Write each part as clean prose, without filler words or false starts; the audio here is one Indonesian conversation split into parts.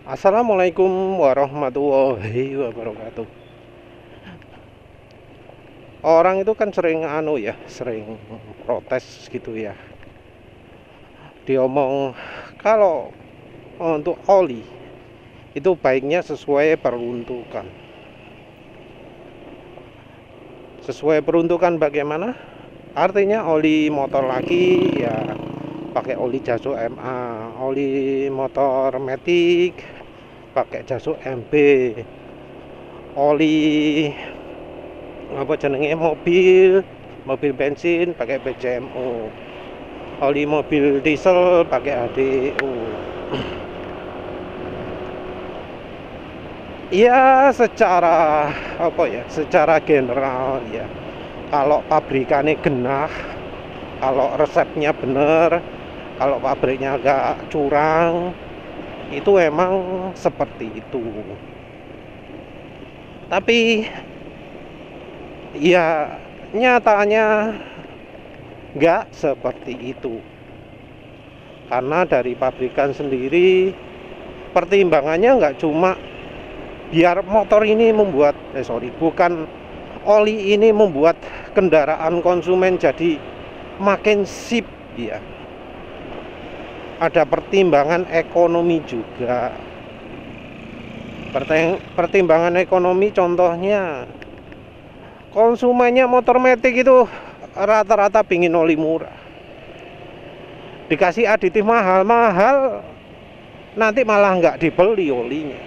Assalamualaikum warahmatullahi wabarakatuh. Orang itu kan sering sering protes gitu ya. Diomong kalau untuk oli itu baiknya sesuai peruntukan. Sesuai peruntukan bagaimana? Artinya oli motor lagi ya pakai oli Jaso MA, oli motor Matic pakai Jaso MB, oli apa jenenge mobil bensin pakai PCMO, oli mobil diesel pakai HDO. Ya secara general ya, kalau pabrikannya genah, kalau resepnya bener, kalau pabriknya agak curang, itu emang seperti itu. Tapi ya nyatanya nggak seperti itu, karena dari pabrikan sendiri pertimbangannya nggak cuma biar motor ini bukan oli ini membuat kendaraan konsumen jadi makin sip ya. Ada pertimbangan ekonomi juga. Pertimbangan ekonomi contohnya konsumennya motor Matic itu rata-rata pingin oli murah, dikasih aditif mahal-mahal, nanti malah nggak dibeli olinya.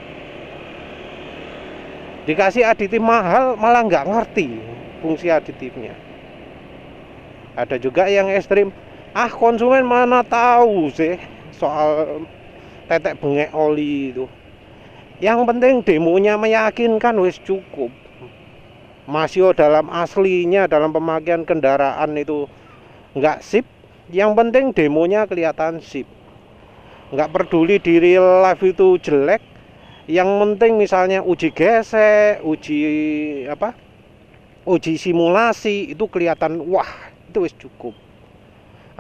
Dikasih aditif mahal malah nggak ngerti fungsi aditifnya. Ada juga yang ekstrim, konsumen mana tahu sih soal tetek bengek oli itu. Yang penting demonya meyakinkan wis cukup. Masih dalam aslinya, dalam pemakaian kendaraan itu nggak sip, yang penting demonya kelihatan sip. Nggak peduli di real life itu jelek, yang penting misalnya uji gesek, uji simulasi itu kelihatan, wah itu wis cukup.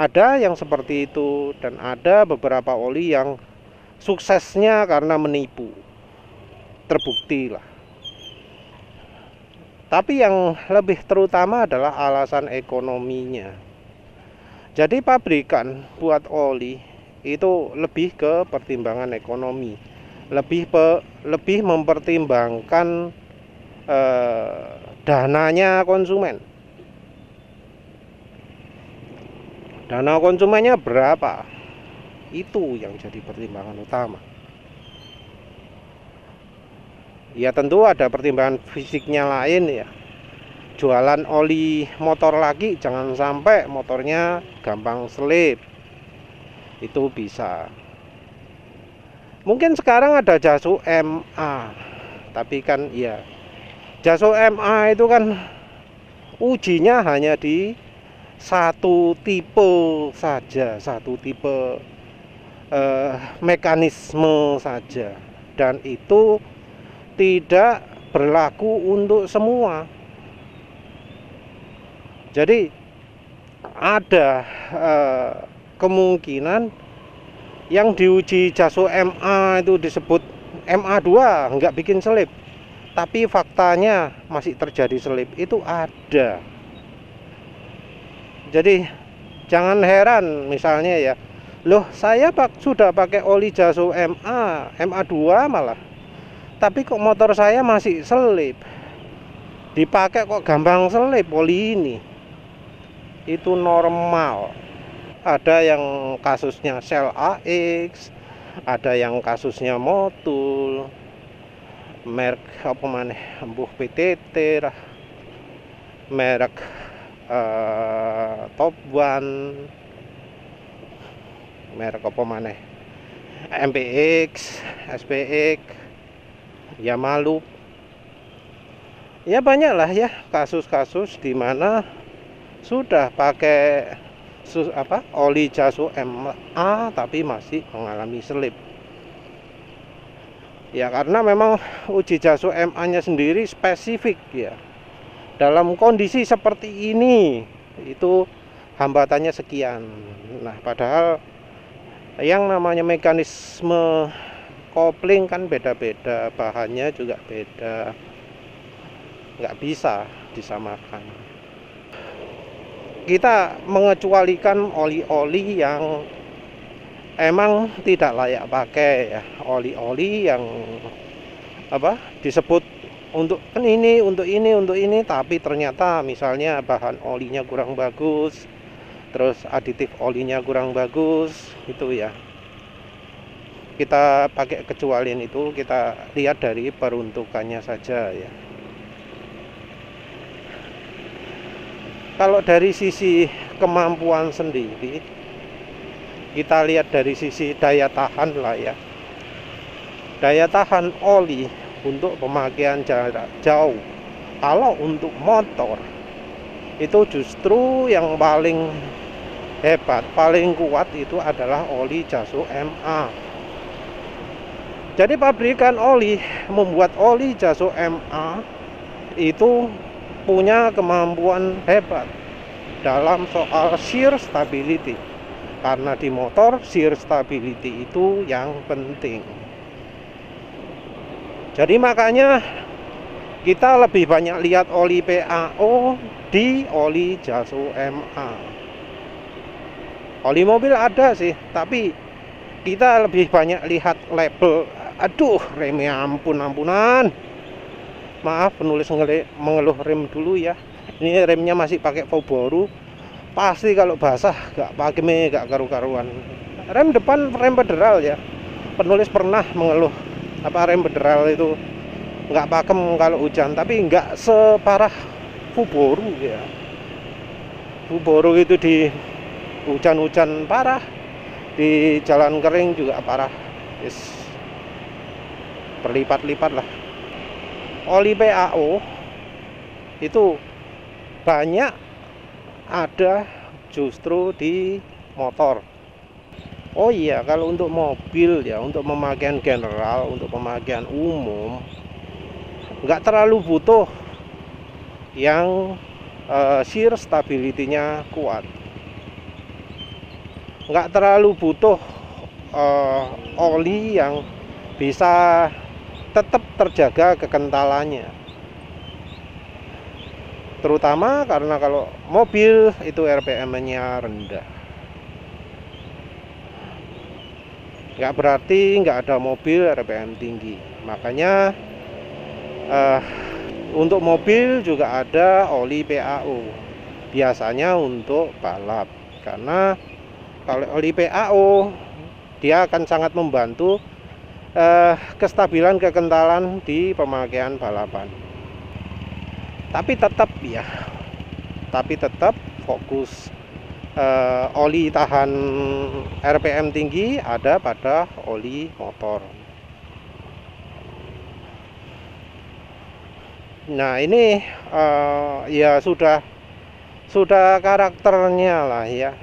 Ada yang seperti itu, dan ada beberapa oli yang suksesnya karena menipu, terbukti lah. Tapi yang lebih terutama adalah alasan ekonominya. Jadi pabrikan buat oli itu lebih ke pertimbangan ekonomi, lebih mempertimbangkan dananya konsumen. Dana konsumennya berapa? Itu yang jadi pertimbangan utama. Ya tentu ada pertimbangan fisiknya lain ya. Jualan oli motor lagi, jangan sampai motornya gampang selip. Itu bisa. Mungkin sekarang ada Jaso MA, tapi kan ya Jaso MA itu kan ujinya hanya di satu tipe saja, satu tipe mekanisme saja, dan itu tidak berlaku untuk semua. Jadi ada kemungkinan yang diuji Jaso MA itu disebut MA2 nggak bikin selip, tapi faktanya masih terjadi selip, itu ada. Jadi jangan heran misalnya ya, loh saya sudah pakai oli Jaso MA2 malah, tapi kok motor saya masih selip, dipakai kok gampang selip oli ini. Itu normal. Ada yang kasusnya Sel AX, ada yang kasusnya Motul, merek apa maneh, embuh PTT, merek Top One, merek apa maneh, MPX, SPX, Yamaha. Ya banyak lah ya kasus-kasus di mana sudah pakai oli Jaso MA tapi masih mengalami selip. Ya karena memang uji Jaso MA nya sendiri spesifik ya. Dalam kondisi seperti ini itu hambatannya sekian. Nah padahal yang namanya mekanisme kopling kan beda-beda, bahannya juga beda, nggak bisa disamakan. Kita mengecualikan oli-oli yang emang tidak layak pakai ya, oli-oli yang disebut untuk ini, tapi ternyata misalnya bahan olinya kurang bagus, terus aditif olinya kurang bagus, itu ya kita pakai kecualian. Itu kita lihat dari peruntukannya saja ya. Kalau dari sisi kemampuan sendiri, kita lihat dari sisi daya tahan lah ya. Daya tahan oli untuk pemakaian jarak jauh, kalau untuk motor itu justru yang paling hebat, paling kuat itu adalah oli Jaso MA. Jadi pabrikan oli membuat oli Jaso MA itu punya kemampuan hebat dalam soal shear stability, karena di motor shear stability itu yang penting. Jadi makanya kita lebih banyak lihat oli PAO di oli Jaso MA. Oli mobil ada sih, tapi kita lebih banyak lihat label. Aduh, remnya ampunan. Maaf penulis mengeluh rem dulu ya. Ini remnya masih pakai Voboru. Pasti kalau basah gak pakai, gak karu-karuan. Rem depan rem federal ya. Penulis pernah mengeluh rem federal itu nggak pakem kalau hujan, tapi nggak separah Voboru ya. Voboru itu di hujan-hujan parah, di jalan kering juga parah. Yes. Berlipat-lipat lah. Oli PAO itu banyak ada justru di motor. Oh iya, kalau untuk mobil ya, untuk pemakaian general, untuk pemakaian umum, nggak terlalu butuh yang shear stability-nya kuat. Nggak terlalu butuh oli yang bisa tetap terjaga kekentalannya. Terutama karena kalau mobil itu RPM-nya rendah. Nggak berarti nggak ada mobil RPM tinggi. Makanya untuk mobil juga ada oli PAO. Biasanya untuk balap. Karena kalau oli PAO dia akan sangat membantu kestabilan kekentalan di pemakaian balapan. Tapi tetap fokus oli tahan RPM tinggi ada pada oli motor. Nah ini ya sudah karakternya lah ya.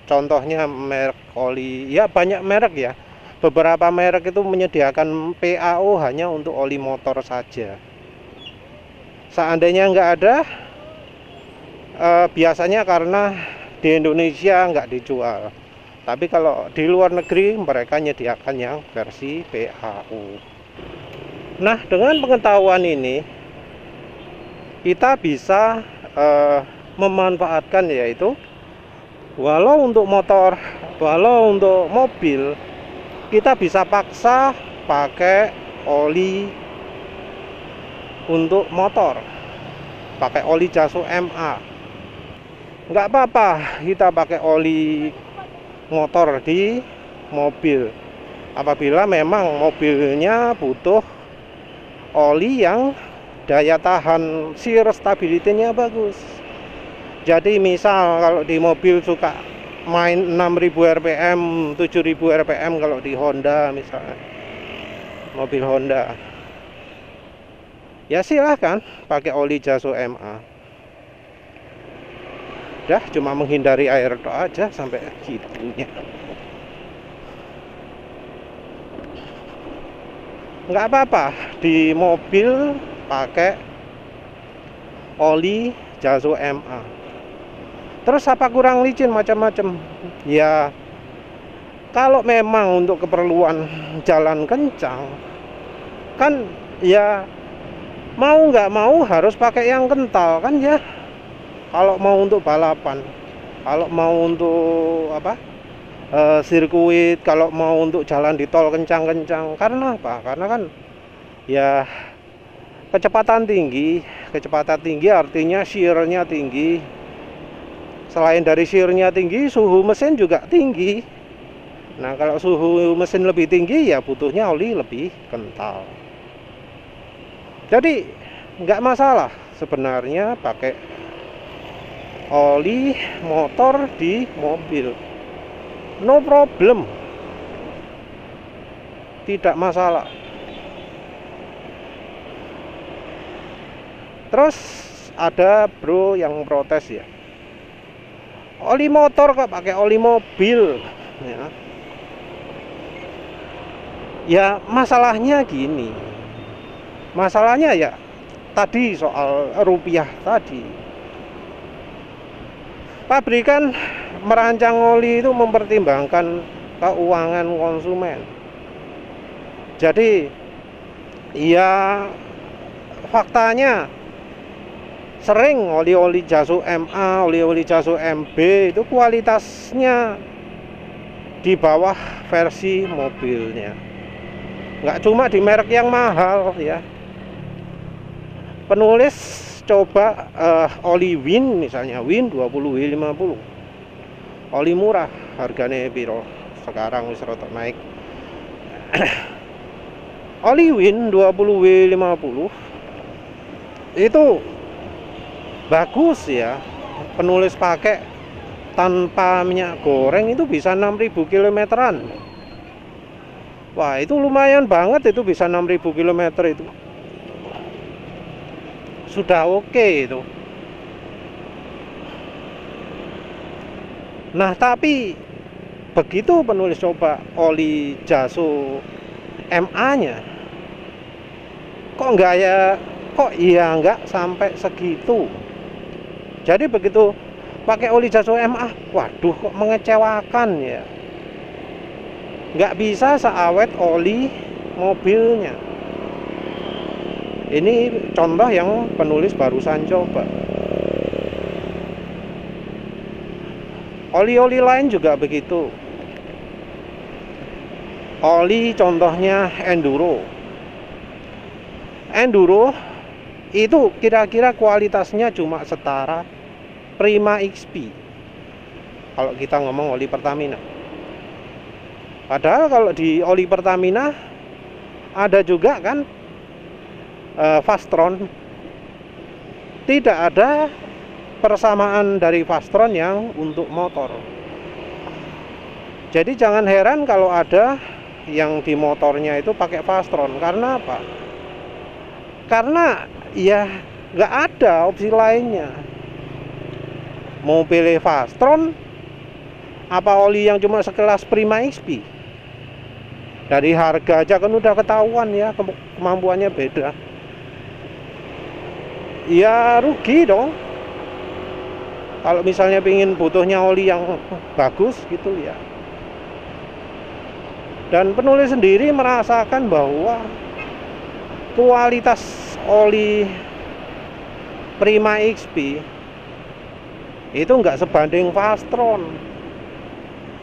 Contohnya merek oli ya, banyak merek ya. Beberapa merek itu menyediakan PAO hanya untuk oli motor saja. Seandainya nggak ada, biasanya karena di Indonesia nggak dijual. Tapi kalau di luar negeri mereka menyediakan yang versi PAO. Nah, dengan pengetahuan ini kita bisa memanfaatkan, yaitu walau untuk motor, walau untuk mobil, kita bisa paksa pakai oli untuk motor, pakai oli Jaso MA. Nggak apa-apa kita pakai oli motor di mobil, apabila memang mobilnya butuh oli yang daya tahan shear stability-nya bagus. Jadi misal kalau di mobil suka main 6000 rpm, 7000 rpm kalau di Honda misalnya, mobil Honda, ya silahkan pakai oli Jaso MA. Udah, cuma menghindari air tok aja sampai gitunya. Nggak apa-apa di mobil pakai oli Jaso MA. Terus apa kurang licin macam-macam? Ya Kalau memang untuk keperluan jalan kencang kan ya mau nggak mau harus pakai yang kental kan ya, kalau mau untuk balapan. Kalau mau untuk apa, sirkuit, kalau mau untuk jalan di tol kencang-kencang. Karena apa? Karena kan ya kecepatan tinggi artinya shear-nya tinggi. Selain dari shear-nya tinggi, suhu mesin juga tinggi. Nah, kalau suhu mesin lebih tinggi ya butuhnya oli lebih kental. Jadi nggak masalah sebenarnya pakai oli motor di mobil, no problem, tidak masalah. Terus ada bro yang protes ya, oli motor kok pakai oli mobil ya. Ya masalahnya gini, masalahnya ya tadi soal rupiah tadi. Pabrikan merancang oli itu mempertimbangkan keuangan konsumen. Jadi ya faktanya sering oli-oli Jaso MA, oli-oli Jaso MB itu kualitasnya di bawah versi mobilnya. Nggak cuma di merek yang mahal ya. Penulis coba oli Win, misalnya Win 20W50, oli murah, harganya piro sekarang wis rada naik. Oli Win 20W50 itu bagus ya, penulis pakai tanpa minyak goreng itu bisa 6.000 kilometeran. Wah, itu lumayan banget, itu bisa 6.000 kilometer, itu sudah oke itu. Nah, tapi begitu penulis coba oli Jaso MA-nya, kok enggak ya, kok iya enggak sampai segitu. Jadi begitu pakai oli Jaso MA, waduh kok mengecewakan ya. Nggak bisa seawet oli mobilnya. Ini contoh yang penulis barusan coba. Oli-oli lain juga begitu. Oli contohnya Enduro. Enduro itu kira-kira kualitasnya cuma setara Prima XP. Kalau kita ngomong oli Pertamina. Padahal kalau di oli Pertamina ada juga kan Fastron. Tidak ada persamaan dari Fastron yang untuk motor. Jadi jangan heran kalau ada yang di motornya itu pakai Fastron. Karena apa? Karena ya nggak ada opsi lainnya. Mau pilih Fastron apa oli yang cuma sekelas Prima XP? Dari harga aja kan udah ketahuan ya, kemampuannya beda. Ya rugi dong. Kalau misalnya pingin butuhnya oli yang bagus gitu ya. Dan penulis sendiri merasakan bahwa kualitas oli Prima XP itu nggak sebanding Fastron.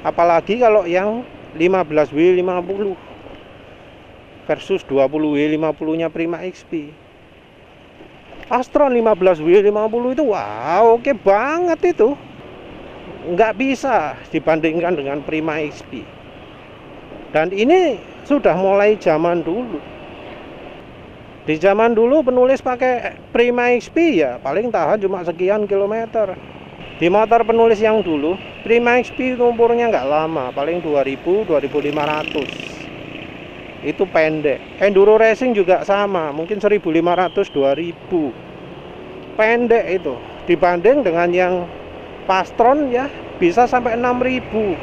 Apalagi kalau yang 15W50 versus 20W50-nya Prima XP. Fastron 15W50 itu wow, oke banget itu. Nggak bisa dibandingkan dengan Prima XP. Dan ini sudah mulai zaman dulu. Di zaman dulu penulis pakai Prima XP ya paling tahan cuma sekian kilometer. Di motor penulis yang dulu Prima XP umurnya nggak lama, paling 2000, 2500. Itu pendek. Enduro Racing juga sama, mungkin 1500, 2000. Pendek itu. Dibanding dengan yang Fastron ya bisa sampai 6000.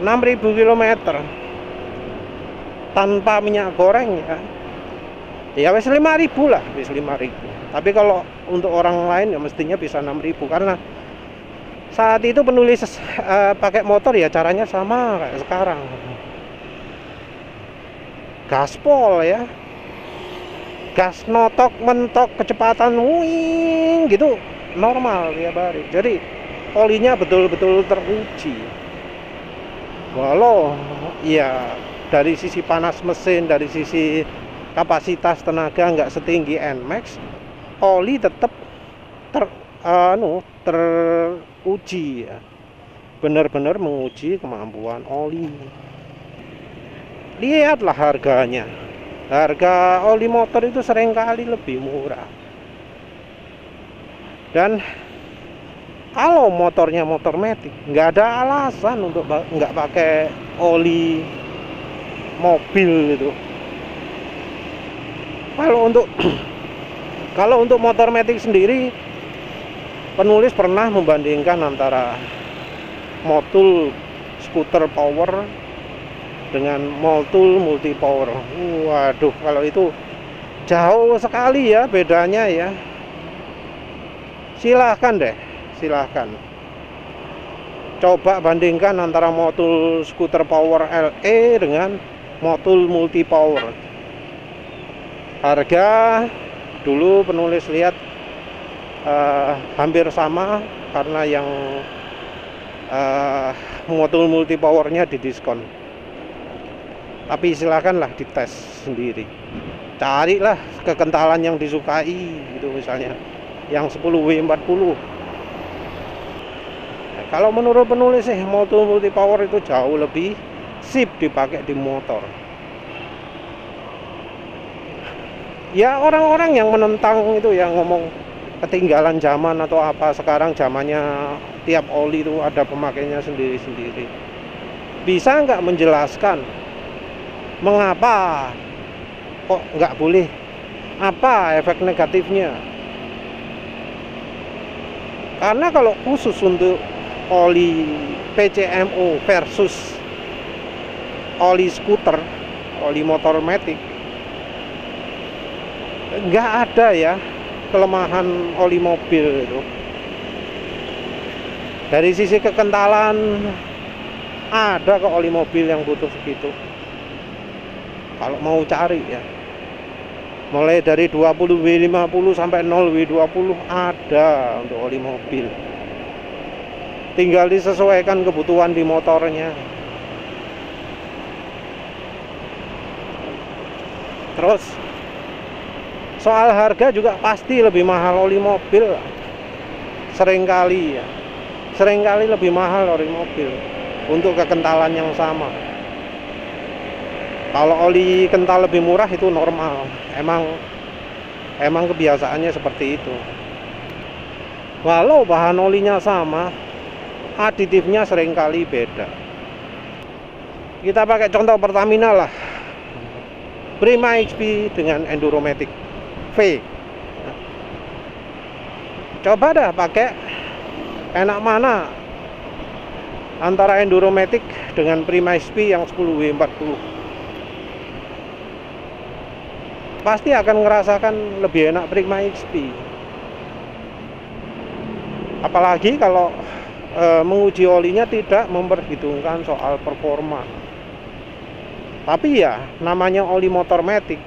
6000 km tanpa minyak goreng ya. Ya wis 5000 lah, wis 5000. Tapi kalau untuk orang lain ya mestinya bisa 6000 karena Saat itu penulis pakai motor ya caranya sama kayak sekarang. Gaspol ya, gas notok mentok kecepatan wing gitu normal tiap hari. Jadi olinya betul-betul teruji. Walau ya dari sisi panas mesin, dari sisi kapasitas tenaga nggak setinggi NMAX, oli tetap teruji ya, benar-benar menguji kemampuan oli. Lihatlah harganya, harga oli motor itu seringkali lebih murah. Dan kalau motornya motor matic, nggak ada alasan untuk nggak pakai oli mobil gitu. Kalau untuk motor matic sendiri, penulis pernah membandingkan antara Motul skuter power dengan Motul multi power. Waduh, kalau itu jauh sekali ya bedanya ya. Silahkan deh, silahkan coba bandingkan antara Motul skuter power LE dengan Motul multi power. Harga dulu penulis lihat hampir sama, karena yang Motul multi powernya didiskon. Tapi silakanlah dites sendiri, carilah kekentalan yang disukai gitu, misalnya yang 10W40. Kalau menurut penulis sih Motul multi power itu jauh lebih sip dipakai di motor. Ya orang-orang yang menentang itu, yang ngomong ketinggalan zaman atau apa, sekarang zamannya tiap oli itu ada pemakainya sendiri-sendiri. Bisa nggak menjelaskan mengapa kok nggak boleh? Apa efek negatifnya? Karena kalau khusus untuk oli PCMO versus oli skuter, oli motor matic, nggak ada ya kelemahan oli mobil itu. Dari sisi kekentalan ada kok oli mobil yang butuh segitu, kalau mau cari ya. Mulai dari 20W50 sampai 0W20 ada untuk oli mobil. Tinggal disesuaikan kebutuhan di motornya. Terus soal harga juga pasti lebih mahal oli mobil. Seringkali lebih mahal oli mobil untuk kekentalan yang sama. Kalau oli kental lebih murah itu normal. Emang kebiasaannya seperti itu. Walau bahan olinya sama, aditifnya seringkali beda. Kita pakai contoh Pertamina lah, Prima XP dengan Enduromatic V. Coba dah pakai, enak mana antara Enduromatic dengan Prima XP yang 10W40? Pasti akan ngerasakan lebih enak Prima XP. Apalagi kalau menguji olinya tidak memperhitungkan soal performa. Tapi ya namanya oli motor matic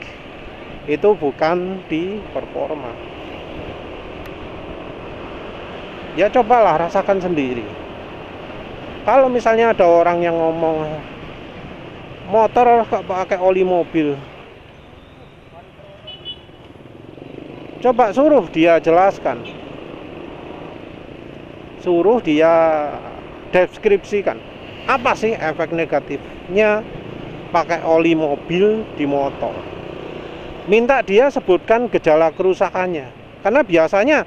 itu bukan di performa. Ya cobalah rasakan sendiri. Kalau misalnya ada orang yang ngomong motor kok pakai oli mobil, coba suruh dia jelaskan, suruh dia deskripsikan apa sih efek negatifnya pakai oli mobil di motor. Minta dia sebutkan gejala kerusakannya, karena biasanya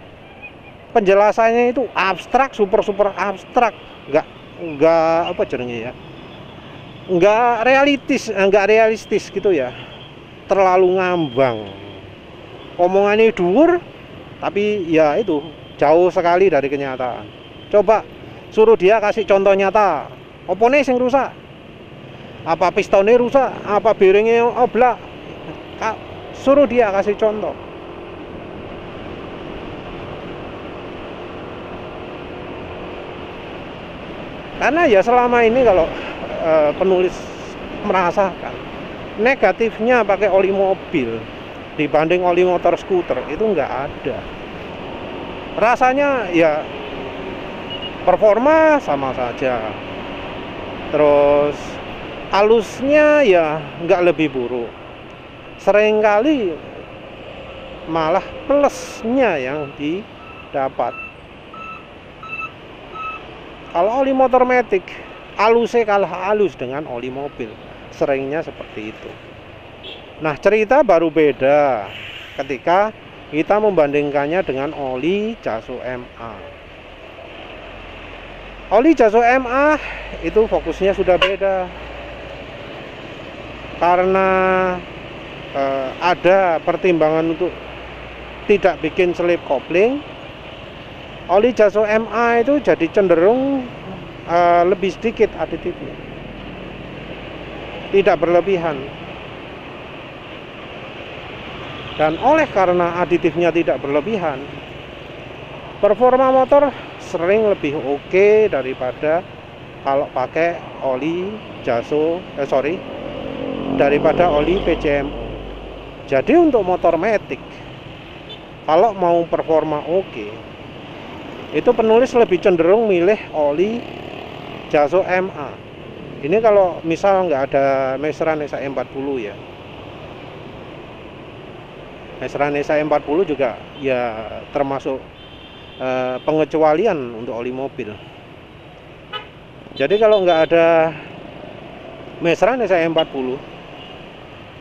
penjelasannya itu abstrak, super abstrak, nggak apa jenenge ya, nggak realistis gitu ya, terlalu ngambang. Omongannya dhuwur, tapi ya itu jauh sekali dari kenyataan. Coba suruh dia kasih contoh nyata. Opone sing rusak? Apa pistonnya rusak? Apa bearingnya oblak? Suruh dia kasih contoh. Karena ya selama ini kalau penulis merasakan negatifnya pakai oli mobil dibanding oli motor skuter itu nggak ada. Rasanya ya performa sama saja, terus halusnya ya nggak lebih buruk, seringkali malah plusnya yang didapat. Kalau oli motor matic, halusnya kalah halus dengan oli mobil, seringnya seperti itu. Nah, cerita baru beda ketika kita membandingkannya dengan oli Jaso MA. Oli Jaso MA itu fokusnya sudah beda, karena ada pertimbangan untuk tidak bikin selip kopling. Oli Jaso MA itu jadi cenderung lebih sedikit aditifnya, tidak berlebihan. Dan oleh karena aditifnya tidak berlebihan, performa motor sering lebih oke daripada kalau pakai oli Jaso, daripada oli PCMO. Jadi untuk motor matic, kalau mau performa oke, itu penulis lebih cenderung milih oli Jaso MA. Ini kalau misal nggak ada Meisteran SAE40 ya. Meisteran SAE40 juga ya termasuk pengecualian untuk oli mobil. Jadi kalau nggak ada Meisteran SAE40,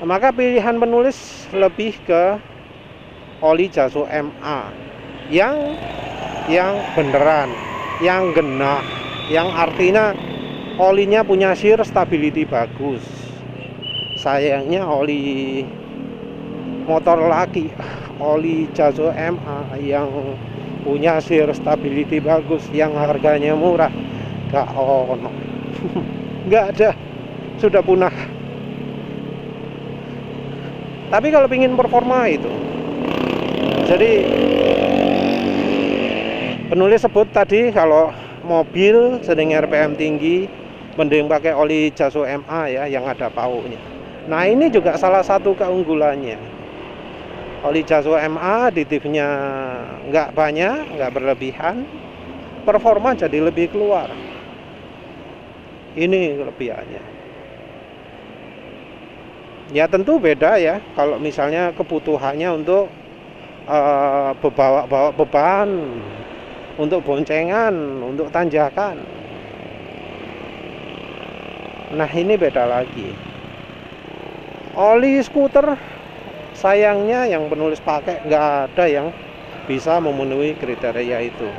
maka pilihan penulis lebih ke oli Jaso MA yang beneran, yang genah, yang artinya olinya punya shear stability bagus. Sayangnya oli motor laki, oli Jaso MA yang punya shear stability bagus, yang harganya murah, gak ono. Gak ada, sudah punah. Tapi kalau ingin performa itu, jadi penulis sebut tadi kalau mobil sedang RPM tinggi mending pakai oli Jaso MA ya, yang ada paunya. Nah, ini juga salah satu keunggulannya. Oli Jaso MA aditifnya nggak banyak, nggak berlebihan, performa jadi lebih keluar. Ini kelebihannya. Ya tentu beda ya kalau misalnya kebutuhannya untuk bawa beban, untuk boncengan, untuk tanjakan. Nah, ini beda lagi. Oli skuter sayangnya yang penulis pakai nggak ada yang bisa memenuhi kriteria itu.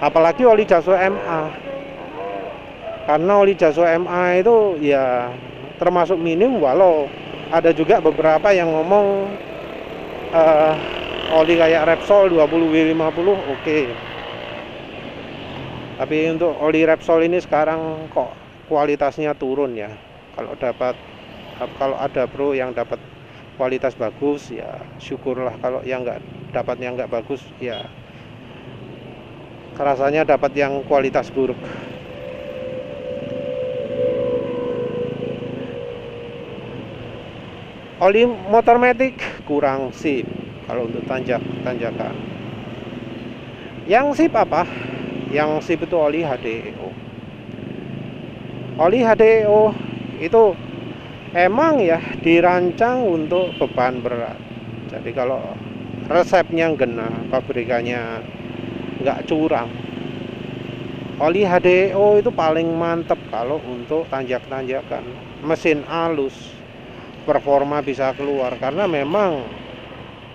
Apalagi oli Jaso MA. Karena oli Jaso MA itu ya termasuk minim, walau ada juga beberapa yang ngomong oli kayak Repsol 20W50 oke. Tapi untuk oli Repsol ini sekarang kok kualitasnya turun ya. Kalau ada bro yang dapat kualitas bagus ya syukurlah, kalau yang nggak bagus ya rasanya dapat yang kualitas buruk. Oli motor matic kurang sip kalau untuk tanjakan. Yang sip apa? Yang sip itu oli HDEO. Oli HDEO itu emang ya dirancang untuk beban berat. Jadi kalau resepnya genah, pabrikannya nggak curang, oli HDEO itu paling mantep kalau untuk tanjakan. Mesin halus, performa bisa keluar karena memang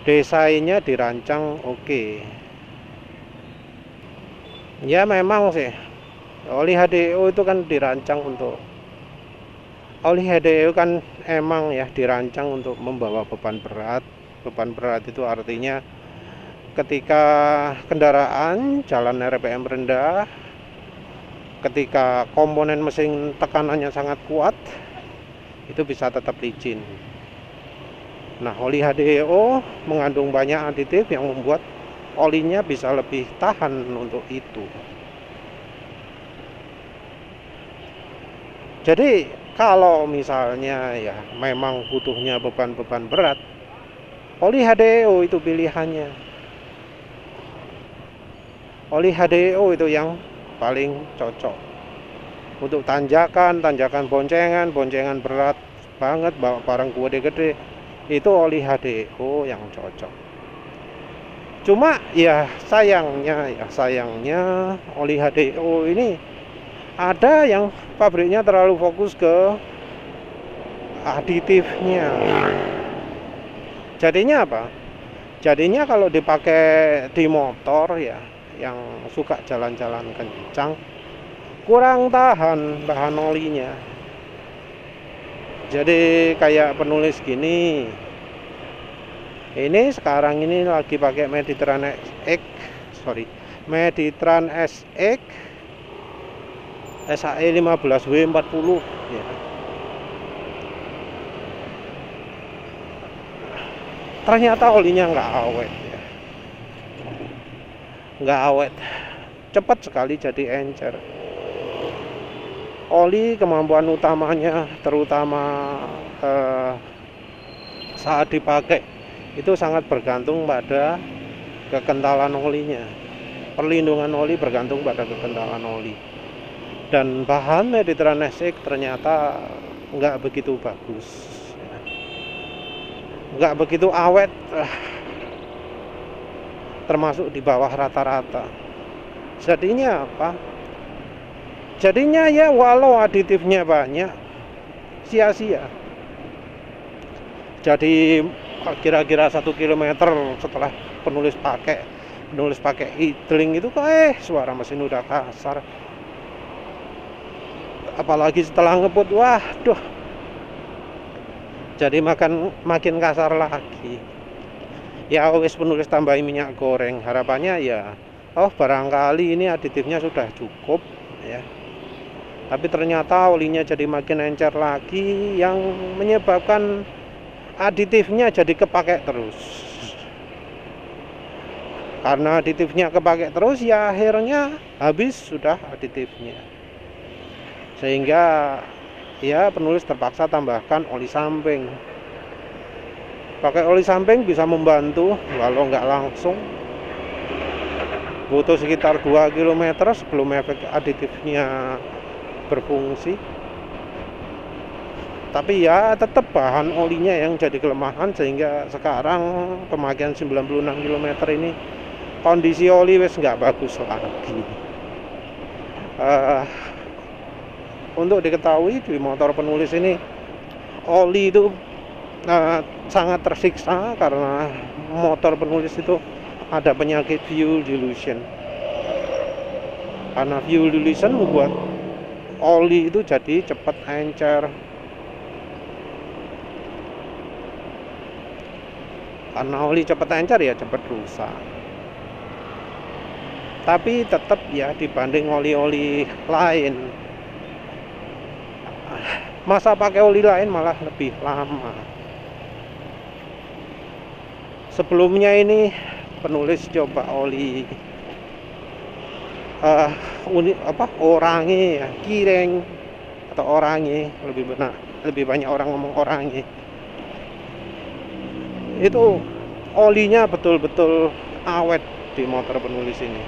desainnya dirancang oke. Ya memang sih oli HDEO itu kan dirancang untuk oli HDEO kan emang ya dirancang untuk membawa beban berat. Beban berat itu artinya ketika kendaraan jalan RPM rendah, ketika komponen mesin tekanannya sangat kuat, itu bisa tetap licin. Nah, oli HDEO mengandung banyak aditif yang membuat olinya bisa lebih tahan untuk itu. Jadi kalau misalnya ya memang butuhnya beban-beban berat, oli HDO itu pilihannya. Oli HDO itu yang paling cocok untuk tanjakan boncengan berat banget, bawa barang gede-gede, itu oli HDO yang cocok. Cuma ya sayangnya oli HDO ini ada yang pabriknya terlalu fokus ke aditifnya. Jadinya apa? Jadinya kalau dipakai di motor ya, yang suka jalan-jalan kencang, kurang tahan bahan olinya. Jadi kayak penulis gini, ini sekarang ini lagi pakai Meditran SX SAE 15W40 ya. Ternyata olinya nggak awet ya. Nggak awet, cepat sekali jadi encer. Oli kemampuan utamanya terutama saat dipakai itu sangat bergantung pada kekentalan olinya. Perlindungan oli bergantung pada kekentalan oli. Dan bahan Meditran SX ternyata nggak begitu bagus, nggak begitu awet, termasuk di bawah rata-rata. Jadinya apa? Jadinya ya walau aditifnya banyak, sia-sia. Jadi kira-kira 1 kilometer setelah penulis pakai idling itu suara mesin udah kasar. Apalagi setelah ngebut, waduh, jadi makin kasar lagi. Ya wis penulis tambahin minyak goreng, harapannya ya barangkali ini aditifnya sudah cukup ya. Tapi ternyata olinya jadi makin encer lagi, yang menyebabkan aditifnya jadi kepakai terus. Karena aditifnya kepakai terus ya akhirnya habis sudah aditifnya. Sehingga ya penulis terpaksa tambahkan oli samping. Pakai oli samping bisa membantu walau nggak langsung. Butuh sekitar 2 km sebelum efek aditifnya berfungsi. Tapi ya tetap bahan olinya yang jadi kelemahan, sehingga sekarang pemakaian 96 km ini kondisi oli wes nggak bagus lagi. Untuk diketahui di motor penulis ini oli itu sangat tersiksa karena motor penulis itu ada penyakit fuel dilution. Karena fuel dilution membuat oli itu jadi cepat encer. Karena oli cepat encer ya cepat rusak. Tapi tetap ya dibanding oli-oli lain, masa pakai oli lain malah lebih lama. Sebelumnya ini penulis coba oli orange ya, kireng atau orange, lebih benar, lebih banyak orang ngomong orange. Itu olinya betul-betul awet di motor penulis ini.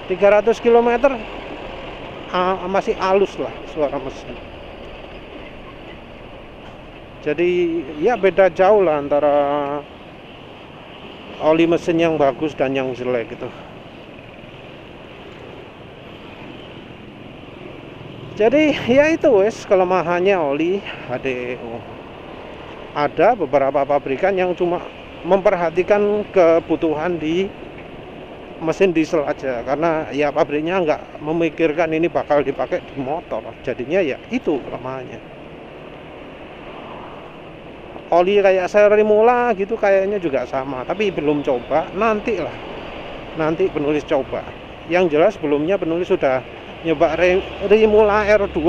300 km masih halus lah suara mesin. Jadi ya beda jauh lah antara oli mesin yang bagus dan yang jelek gitu. Jadi ya itu wes kelemahannya oli HDO. Ada beberapa pabrikan yang cuma memperhatikan kebutuhan di mesin diesel aja, karena ya pabriknya nggak memikirkan ini bakal dipakai di motor. Jadinya ya itu kelemahannya. Oli kayak seri mula gitu kayaknya juga sama, tapi belum coba, nanti penulis coba. Yang jelas sebelumnya penulis sudah nyoba Rimula R2,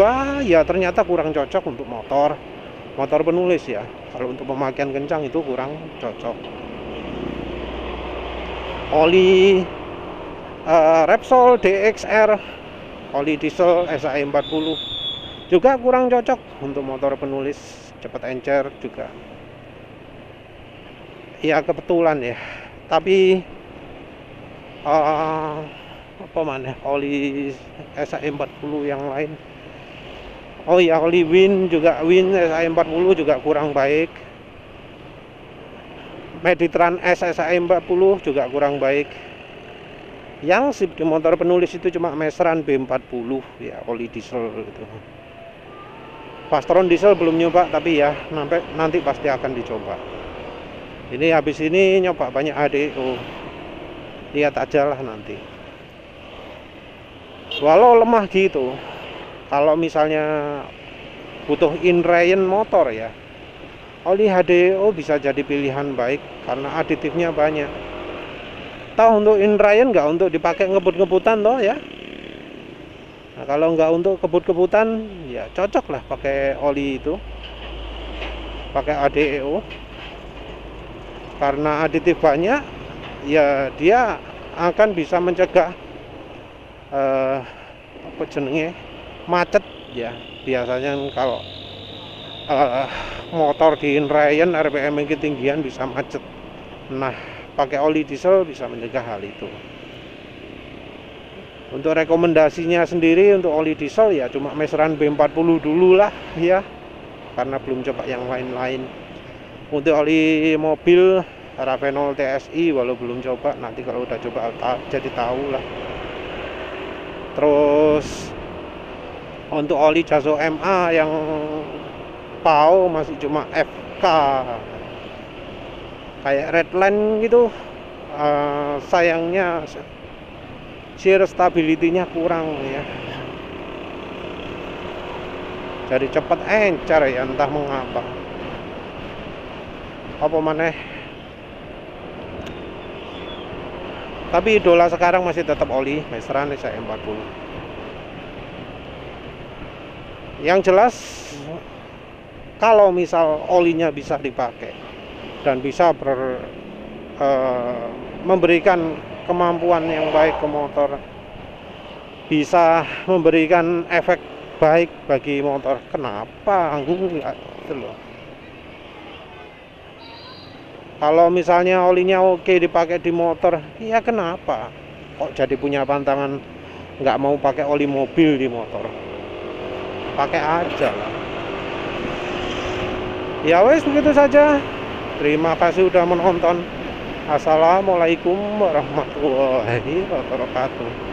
ya ternyata kurang cocok untuk motor penulis ya. Kalau untuk pemakaian kencang itu kurang cocok. Oli Repsol DXR, oli diesel SAE 40 juga kurang cocok untuk motor penulis, cepat encer juga. Ya kebetulan ya, tapi apa mana oli SAE 40 yang lain. Oh ya, oli Win SAE 40 juga kurang baik. Meditran S SAE 40 juga kurang baik. Yang sip di motor penulis itu cuma Mesran B40 ya, oli diesel gitu. Fastron diesel belum nyoba, tapi ya nanti pasti akan dicoba. Ini habis ini nyoba banyak HDO. Lihat aja lah nanti. Walau lemah gitu, kalau misalnya butuh inline motor ya, oli HDO bisa jadi pilihan baik karena aditifnya banyak. Tahu untuk inline nggak untuk dipakai ngebut-ngebutan toh ya. Nah, kalau nggak untuk kebut-kebutan ya cocok lah pakai oli itu, pakai ADEO, karena aditif banyak ya, dia akan bisa mencegah apa jenenge macet ya. Biasanya kalau motor di inline RPM yang ketinggian bisa macet. Nah, pakai oli diesel bisa mencegah hal itu. Untuk rekomendasinya sendiri untuk oli diesel ya cuma Mesran B40 dulu lah ya, karena belum coba yang lain-lain. Untuk oli mobil Ravenol TSI walau belum coba, nanti kalau udah coba jadi tahu lah. Terus untuk oli Jaso MA yang PAO masih cuma FK kayak Redline gitu. Sayangnya shear stability-nya kurang ya, jadi cepat encer ya, entah mengapa. Apa maneh, tapi idola sekarang masih tetap oli Mesran SAE 40. Yang jelas kalau misal olinya bisa dipakai dan bisa memberikan kemampuan yang baik ke motor, bisa memberikan efek baik bagi motor, kenapa enggak gitu loh. Kalau misalnya olinya oke dipakai di motor, ya kenapa kok jadi punya pantangan nggak mau pakai oli mobil di motor? Pakai aja lah. Ya wes, begitu saja. Terima kasih udah menonton. Assalamualaikum warahmatullahi wabarakatuh.